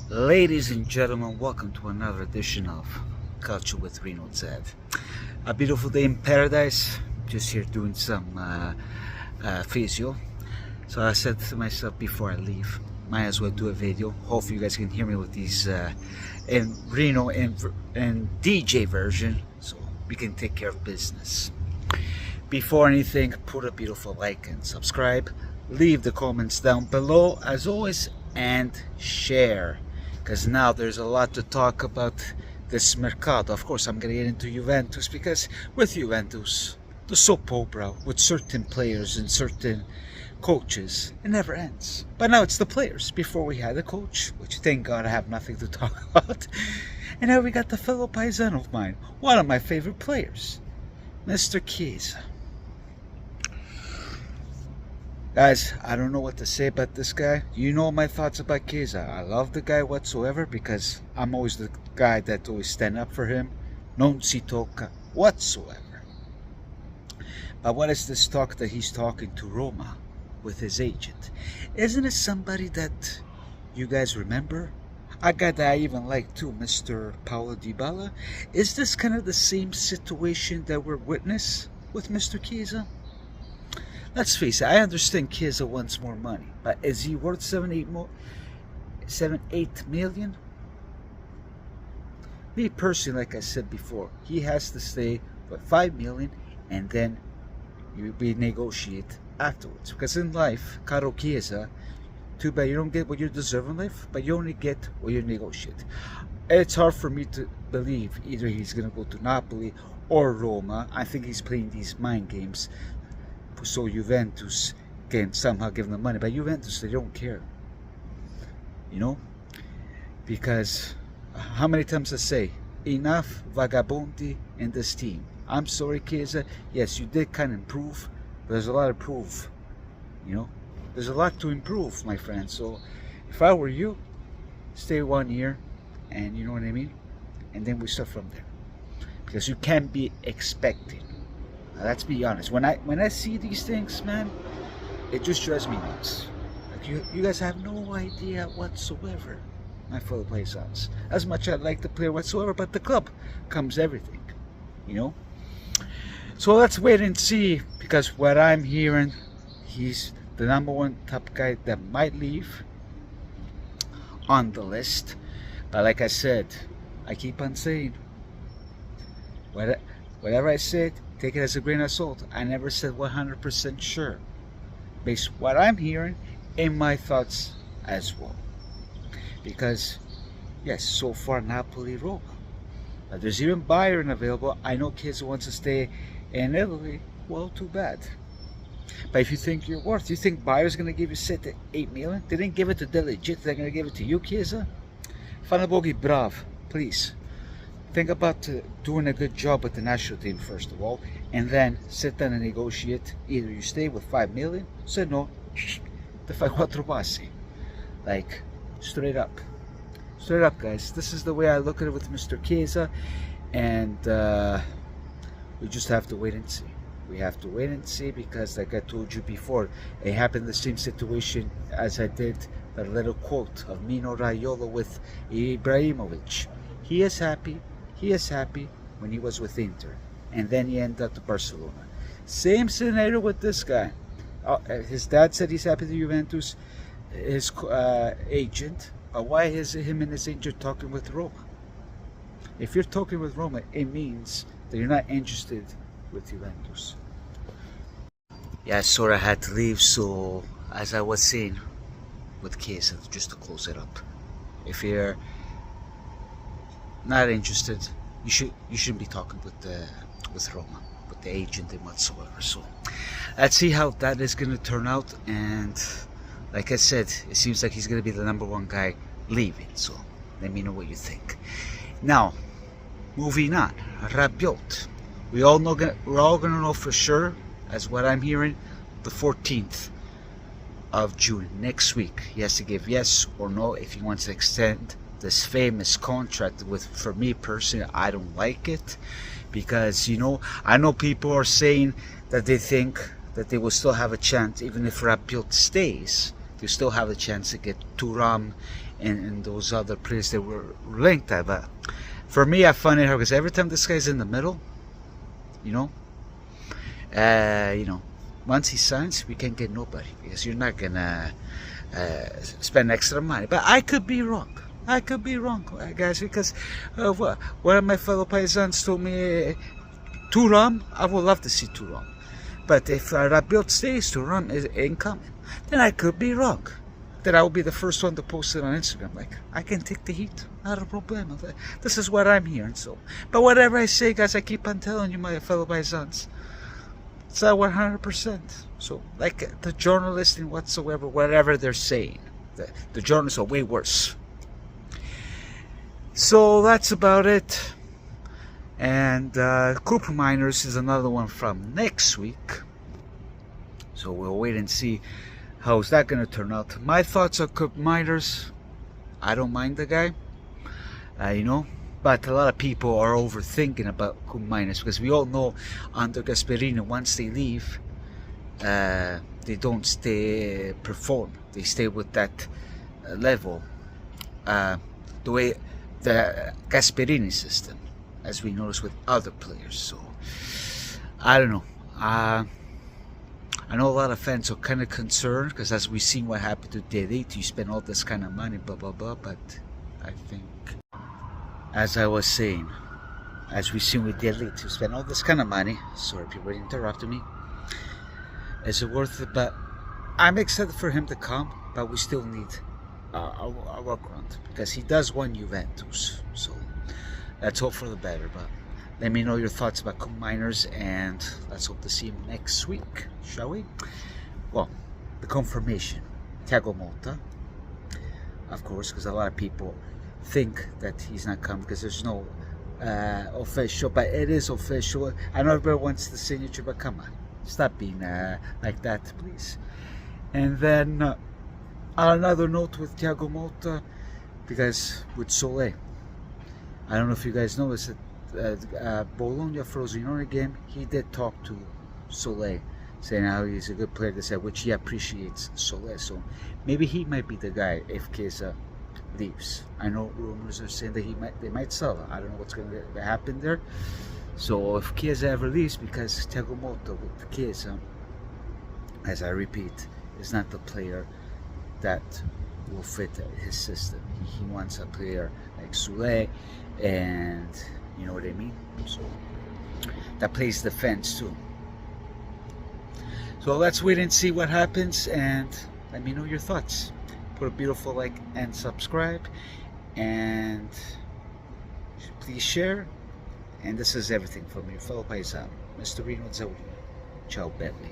Ladies and gentlemen, welcome to another edition of Culture with Reno Zed. A beautiful day in paradise, just here doing some physio. So I said to myself before I leave, might as well do a video. Hopefully you guys can hear me with these in Reno and DJ version, so we can take care of business. Before anything, put a beautiful like and subscribe. Leave the comments down below as always, and share, because now there's a lot to talk about this Mercato. Of course I'm gonna get into Juventus, because with Juventus, the soap opera with certain players and certain coaches, it never ends. But now it's the players. Before we had a coach, which thank God I have nothing to talk about, and now we got the fellow paisano of mine, one of my favorite players, Mr. Chiesa. Guys, I don't know what to say about this guy. You know my thoughts about Chiesa. I love the guy whatsoever, because I'm always the guy that always stand up for him. Non si tocca whatsoever. But what is this talk that he's talking to Roma with his agent? Isn't it somebody that you guys remember? A guy that I even like too, Mr. Dybala. Is this kind of the same situation that we're witness with Mr. Chiesa? Let's face it, I understand Chiesa wants more money, but is he worth 7-8 million? Me personally, like I said before, he has to stay for 5 million and then we negotiate afterwards. Because in life, caro Chiesa, too bad you don't get what you deserve in life, but you only get what you negotiate. It's hard for me to believe either he's going to go to Napoli or Roma. I think he's playing these mind games so Juventus can somehow give them money. But Juventus, they don't care, you know, because how many times I say, enough vagabondi in this team. I'm sorry, Chiesa, yes, you did kind of improve, but there's a lot of proof, you know, there's a lot to improve, my friend. So if I were you, stay 1 year, and you know what I mean, and then we start from there, because you can't be expecting. Now, let's be honest. When I see these things, man, it just drives me nuts. Like you guys have no idea whatsoever, my fellow players. As much as I like the player whatsoever, but the club comes everything, you know. So let's wait and see, because what I'm hearing, he's the #1 top guy that might leave on the list. But like I said, I keep on saying, whatever I said, take it as a grain of salt. I never said 100% sure, based on what I'm hearing and my thoughts as well. Because yes, so far Napoli, Roma, but there's even Bayern available. I know Chiesa wants to stay in Italy. Well, too bad. But if you think you're worth, you think Bayern's going to give you set at 8 million? They didn't give it to De Legit. They're going to give it to you, Chiesa? Fanabogi, brav, please. Think about doing a good job with the national team first of all, and then sit down and negotiate. Either you stay with 5 million, se no, te fai 4 passi. Like, straight up. Straight up, guys. This is the way I look at it with Mr. Chiesa, and we just have to wait and see. We have to wait and see, because like I told you before, it happened the same situation as I did that little quote of Mino Raiola with Ibrahimovic. He is happy when he was with Inter, and then he ended up to Barcelona. Same scenario with this guy. His dad said he's happy to Juventus, his agent, but why is him and his agent talking with Roma? If you're talking with Roma, it means that you're not interested with Juventus. Yeah, I sort of had to leave, so as I was saying with Chiesa, just to close it up, if you're not interested, you shouldn't be talking with Roma, with the agent and whatsoever. So let's see how that is going to turn out. And like I said, it seems like he's going to be the #1 guy leaving. So let me know what you think. Now, moving on, Rabiot. We're all going to know for sure, as what I'm hearing, the 14th of June, next week. He has to give yes or no if he wants to extend this famous contract with. For me personally, I don't like it, because you know, I know people are saying that they think that they will still have a chance, even if Rabiot stays, they still have a chance to get Thuram and those other players that were linked at. But for me, I find it hard because every time this guy's in the middle, you know, once he signs, we can't get nobody because you're not gonna spend extra money. But I could be wrong. I could be wrong, guys, because one of my fellow paisans told me Thuram. I would love to see Thuram, but if Rabiot stays, Thuram ain't coming. Then I could be wrong. Then I will be the first one to post it on Instagram. Like, I can take the heat, not a problem. This is what I'm hearing. So, but whatever I say, guys, I keep on telling you, my fellow paisans, it's not 100%. So, like the journalists and whatsoever, whatever they're saying, the journalists are way worse. So that's about it. And Koopmeiners is another one from next week. So we'll wait and see how's that going to turn out. My thoughts on Koopmeiners, I don't mind the guy, but a lot of people are overthinking about Koopmeiners because we all know under Gasperini, once they leave, they don't perform. They stay with that level, the way the Gasperini system, as we notice with other players. So I don't know. I know a lot of fans are kind of concerned because as we've seen what happened to Delete, you spend all this kind of money, blah blah blah. But I think, as I was saying, as we've seen with Delete, you spend all this kind of money. Sorry, people interrupted me. Is it worth it? But I'm excited for him to come, but we still need a workaround because he does want Juventus. So let's hope for the better. But let me know your thoughts about Koopmeiners, and let's hope to see him next week, shall we? Well, the confirmation, Thiago Motta, of course, because a lot of people think that he's not coming because there's no official, but it is official. I know everybody wants the signature, but come on, stop being like that, please. And then on another note with Thiago Motta, because with Soule, I don't know if you guys noticed that Bologna Frosinone game, he did talk to Soule, saying how he's a good player, which he appreciates Soule. So maybe he might be the guy if Chiesa leaves. I know rumors are saying that they might sell him. I don't know what's going to happen there. So if Chiesa ever leaves, because Thiago Motta with Chiesa, as I repeat, is not the player that will fit his system. He wants a player like Soule, and you know what I mean? So that plays defense too. So let's wait and see what happens, and let me know your thoughts. Put a beautiful like and subscribe, and please share. And this is everything from your fellow paisan, Mr. Reno Zauri. Ciao belli.